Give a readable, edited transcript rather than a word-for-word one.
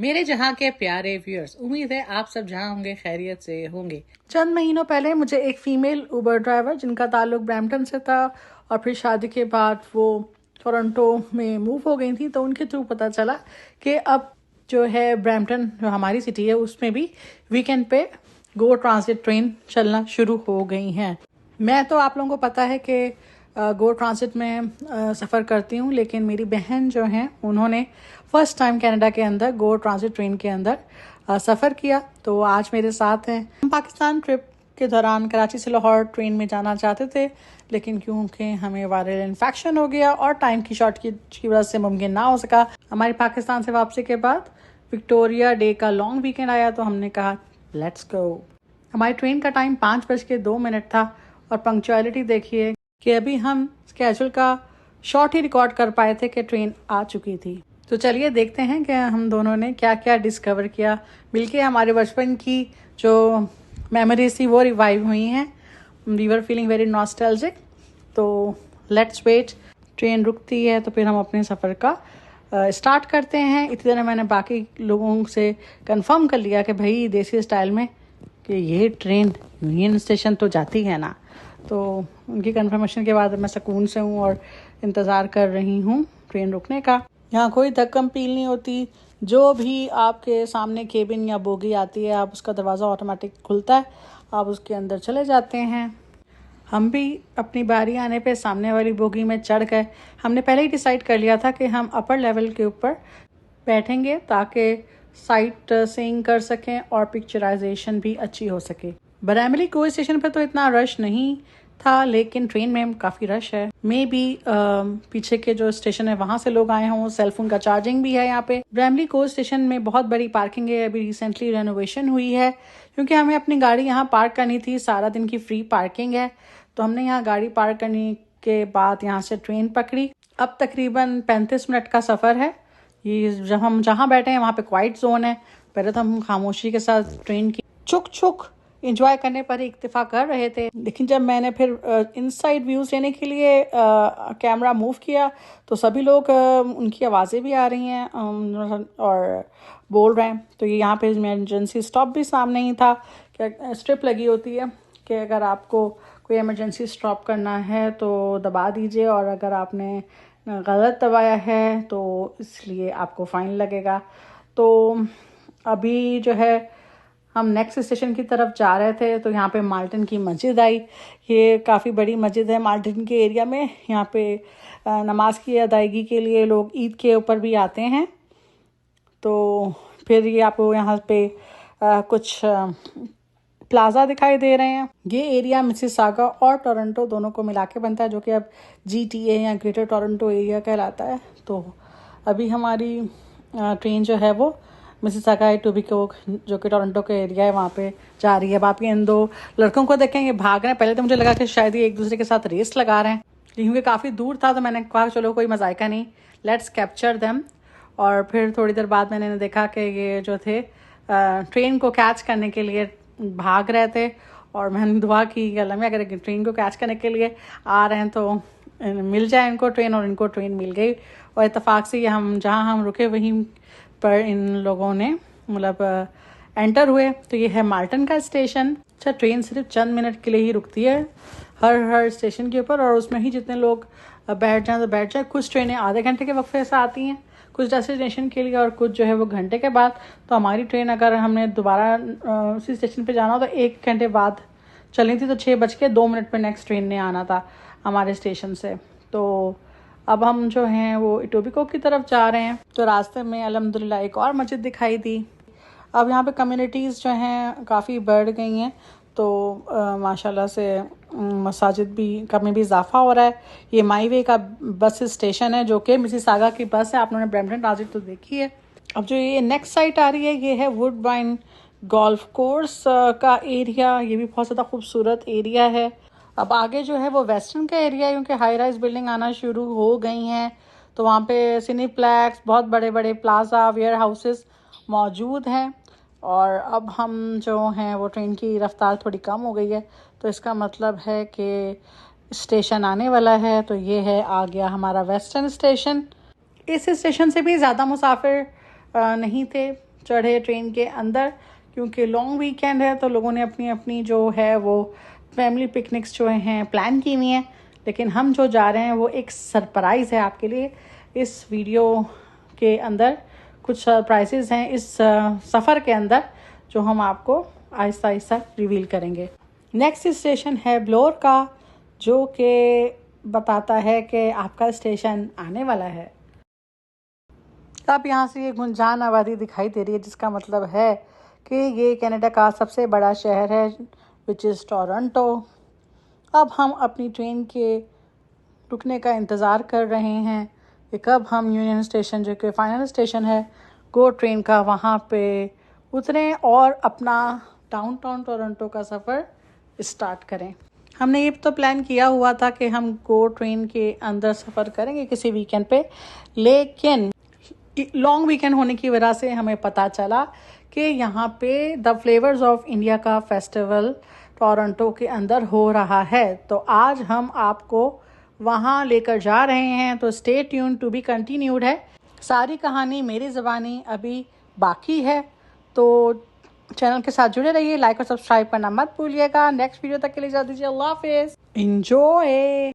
मेरे जहाँ के प्यारे व्यूअर्स, उम्मीद है आप सब जहाँ होंगे खैरियत से होंगे। चंद महीनों पहले मुझे एक फीमेल उबर ड्राइवर जिनका ताल्लुक ब्रैम्पटन से था और फिर शादी के बाद वो टोरंटो में मूव हो गई थी, तो उनके थ्रू पता चला कि अब जो है ब्रैम्पटन जो हमारी सिटी है उसमें भी वीकेंड पे गो ट्रांसिट ट्रेन चलना शुरू हो गई हैं। मैं तो आप लोगों को पता है कि गो ट्रांसिट में सफ़र करती हूँ, लेकिन मेरी बहन जो हैं उन्होंने फ़र्स्ट टाइम कनाडा के अंदर गो ट्रांसिट ट्रेन के अंदर सफ़र किया, तो आज मेरे साथ हैं। हम पाकिस्तान ट्रिप के दौरान कराची से लाहौर ट्रेन में जाना चाहते थे, लेकिन क्योंकि हमें वायरल इन्फेक्शन हो गया और टाइम की शॉर्ट की वजह से मुमकिन ना हो सका। हमारी पाकिस्तान से वापसी के बाद विक्टोरिया डे का लॉन्ग वीकेंड आया, तो हमने कहा लेट्स गो। हमारी ट्रेन का टाइम 5:02 था और पंक्चुअलिटी देखिए कि अभी हम स्केड्यूल का शॉर्ट ही रिकॉर्ड कर पाए थे कि ट्रेन आ चुकी थी। तो चलिए देखते हैं कि हम दोनों ने क्या क्या डिस्कवर किया मिलके। हमारे बचपन की जो मेमोरीज थी वो रिवाइव हुई हैं। We were feeling very nostalgic. तो लेट्स वेट, ट्रेन रुकती है तो फिर हम अपने सफ़र का स्टार्ट करते हैं। इतनी देर मैंने बाकी लोगों से कंफर्म कर लिया कि भाई देसी स्टाइल में कि ये ट्रेन यूनियन स्टेशन तो जाती है ना, तो उनकी कंफर्मेशन के बाद मैं सुकून से हूँ और इंतज़ार कर रही हूँ ट्रेन रुकने का। यहाँ कोई धक्कम पील नहीं होती। जो भी आपके सामने केबिन या बोगी आती है, आप उसका दरवाज़ा ऑटोमेटिक खुलता है, आप उसके अंदर चले जाते हैं। हम भी अपनी बारी आने पे सामने वाली बोगी में चढ़ गए। हमने पहले ही डिसाइड कर लिया था कि हम अपर लेवल के ऊपर बैठेंगे ताकि साइट सीइंग कर सकें और पिक्चराइजेशन भी अच्छी हो सके। बरामली गो स्टेशन पर तो इतना रश नहीं था, लेकिन ट्रेन में काफ़ी रश है। मे बी पीछे के जो स्टेशन है वहाँ से लोग आए हों। सेलफोन का चार्जिंग भी है यहाँ पे। बरामली गो स्टेशन में बहुत बड़ी पार्किंग है, अभी रिसेंटली रेनोवेशन हुई है, क्योंकि हमें अपनी गाड़ी यहाँ पार्क करनी थी। सारा दिन की फ्री पार्किंग है, तो हमने यहाँ गाड़ी पार्क करने के बाद यहाँ से ट्रेन पकड़ी। अब तकरीबन 35 मिनट का सफ़र है। ये जब हम जहाँ बैठे हैं वहाँ पे क्वाइट जोन है। पहले तो हम खामोशी के साथ ट्रेन की चुक चुक इंजॉय करने पर ही इक्तिफा कर रहे थे, लेकिन जब मैंने फिर इनसाइड व्यूज़ लेने के लिए कैमरा मूव किया तो सभी लोग उनकी आवाज़ें भी आ रही हैं और बोल रहे हैं। तो ये यहाँ पे इमरजेंसी स्टॉप भी सामने ही था। क्या स्ट्रिप लगी होती है कि अगर आपको कोई इमरजेंसी स्टॉप करना है तो दबा दीजिए, और अगर आपने गलत दबाया है तो इसलिए आपको फ़ाइन लगेगा। तो अभी जो है हम नेक्स्ट स्टेशन की तरफ जा रहे थे, तो यहाँ पे माल्टन की मस्जिद आई। ये काफ़ी बड़ी मस्जिद है माल्टन के एरिया में। यहाँ पे नमाज की अदायगी के लिए लोग ईद के ऊपर भी आते हैं। तो फिर ये आपको यहाँ पे कुछ प्लाजा दिखाई दे रहे हैं। ये एरिया मिसिसागा और टोरंटो दोनों को मिला के बनता है, जो कि अब GTA या ग्रेटर टोरंटो एरिया कहलाता है। तो अभी हमारी ट्रेन जो है वो मिसिसागा एटोबिकोक, जो कि टोरंटो के एरिया है, वहाँ पे जा रही है। अब आप इन दो लड़कों को देखें, ये भाग रहे हैं। पहले तो मुझे लगा कि शायद ये एक दूसरे के साथ रेस लगा रहे हैं, क्योंकि काफ़ी दूर था, तो मैंने कहा चलो कोई मजायका नहीं, लेट्स कैप्चर देम। और फिर थोड़ी देर बाद मैंने देखा कि ये जो थे ट्रेन को कैच करने के लिए भाग रहे थे, और मैंने दुआ की अल्लाह में अगर ट्रेन को कैच करने के लिए आ रहे हैं तो मिल जाए इनको ट्रेन, और इनको ट्रेन मिल गई। और इत्तेफाक से हम जहाँ हम रुके वहीं पर इन लोगों ने मतलब एंटर हुए। तो ये है माल्टन का स्टेशन। अच्छा, ट्रेन सिर्फ चंद मिनट के लिए ही रुकती है हर स्टेशन के ऊपर, और उसमें ही जितने लोग बैठ जाएं तो बैठ जाए। कुछ ट्रेनें आधे घंटे के वक्फे से आती हैं, कुछ डेस्टिनेशन के लिए, और कुछ जो है वो घंटे के बाद। तो हमारी ट्रेन अगर हमने दोबारा उसी स्टेशन पे जाना हो तो 1 घंटे बाद चलनी थी, तो 6:02 पे नेक्स्ट ट्रेन ने आना था हमारे स्टेशन से। तो अब हम जो हैं वो इटोबिको की तरफ जा रहे हैं। तो रास्ते में अल्हम्दुलिल्लाह एक और मस्जिद दिखाई दी। अब यहाँ पे कम्युनिटीज़ जो हैं काफ़ी बढ़ गई हैं, तो माशाल्लाह से मसाजिद भी में भी इजाफा हो रहा है। ये माई वे का बस स्टेशन है, जो कि मिसिसागा की बस है। आप लोगों ने ब्रैम्पटन ट्रांजिट तो देखी है। अब जो ये नेक्स्ट साइट आ रही है, ये है वुडबाइन गोल्फ कोर्स का एरिया। ये भी बहुत ज़्यादा खूबसूरत एरिया है। अब आगे जो है वो वेस्टर्न का एरिया है, क्योंकि हाई राइज बिल्डिंग आना शुरू हो गई हैं, तो वहाँ पे सिनीप्लेक्स, बहुत बड़े बड़े प्लाजा, वेयर हाउसेस मौजूद हैं। और अब हम जो हैं वो ट्रेन की रफ्तार थोड़ी कम हो गई है, तो इसका मतलब है कि स्टेशन आने वाला है। तो ये है, आ गया हमारा वेस्टर्न स्टेशन। इस स्टेशन से भी ज़्यादा मुसाफिर नहीं थे, चढ़े ट्रेन के अंदर, क्योंकि लॉन्ग वीकेंड है तो लोगों ने अपनी अपनी जो है वो फैमिली पिकनिक्स जो हैं प्लान की हुई हैं। लेकिन हम जो जा रहे हैं वो एक सरप्राइज़ है आपके लिए। इस वीडियो के अंदर कुछ सरप्राइजेज़ हैं इस सफ़र के अंदर जो हम आपको आहिस्ता आहिस्ता रिवील करेंगे। नेक्स्ट स्टेशन है ब्लोर का, जो कि बताता है कि आपका स्टेशन आने वाला है। अब यहाँ से ये गुंजान आबादी दिखाई दे रही है, जिसका मतलब है कि ये कनाडा का सबसे बड़ा शहर है, विच इज़ टोरंटो। अब हम अपनी ट्रेन के रुकने का इंतज़ार कर रहे हैं कि कब हम यूनियन स्टेशन, जो कि फाइनल स्टेशन है गो ट्रेन का, वहाँ पे उतरें और अपना डाउनटाउन टोरंटो का सफ़र स्टार्ट करें। हमने ये तो प्लान किया हुआ था कि हम गो ट्रेन के अंदर सफ़र करेंगे किसी वीकेंड पे, लेकिन लॉन्ग वीकेंड होने की वजह से हमें पता चला कि यहाँ पे द फ्लेवर्स ऑफ इंडिया का फेस्टिवल टोरंटो के अंदर हो रहा है। तो आज हम आपको वहाँ लेकर जा रहे हैं, तो stay tune to be continued है। सारी कहानी मेरी ज़बानी अभी बाकी है, तो चैनल के साथ जुड़े रहिए। लाइक और सब्सक्राइब करना मत भूलिएगा। नेक्स्ट वीडियो तक के लिए इजाज़त दीजिए। अल्लाह हाफिज़। एंजॉय।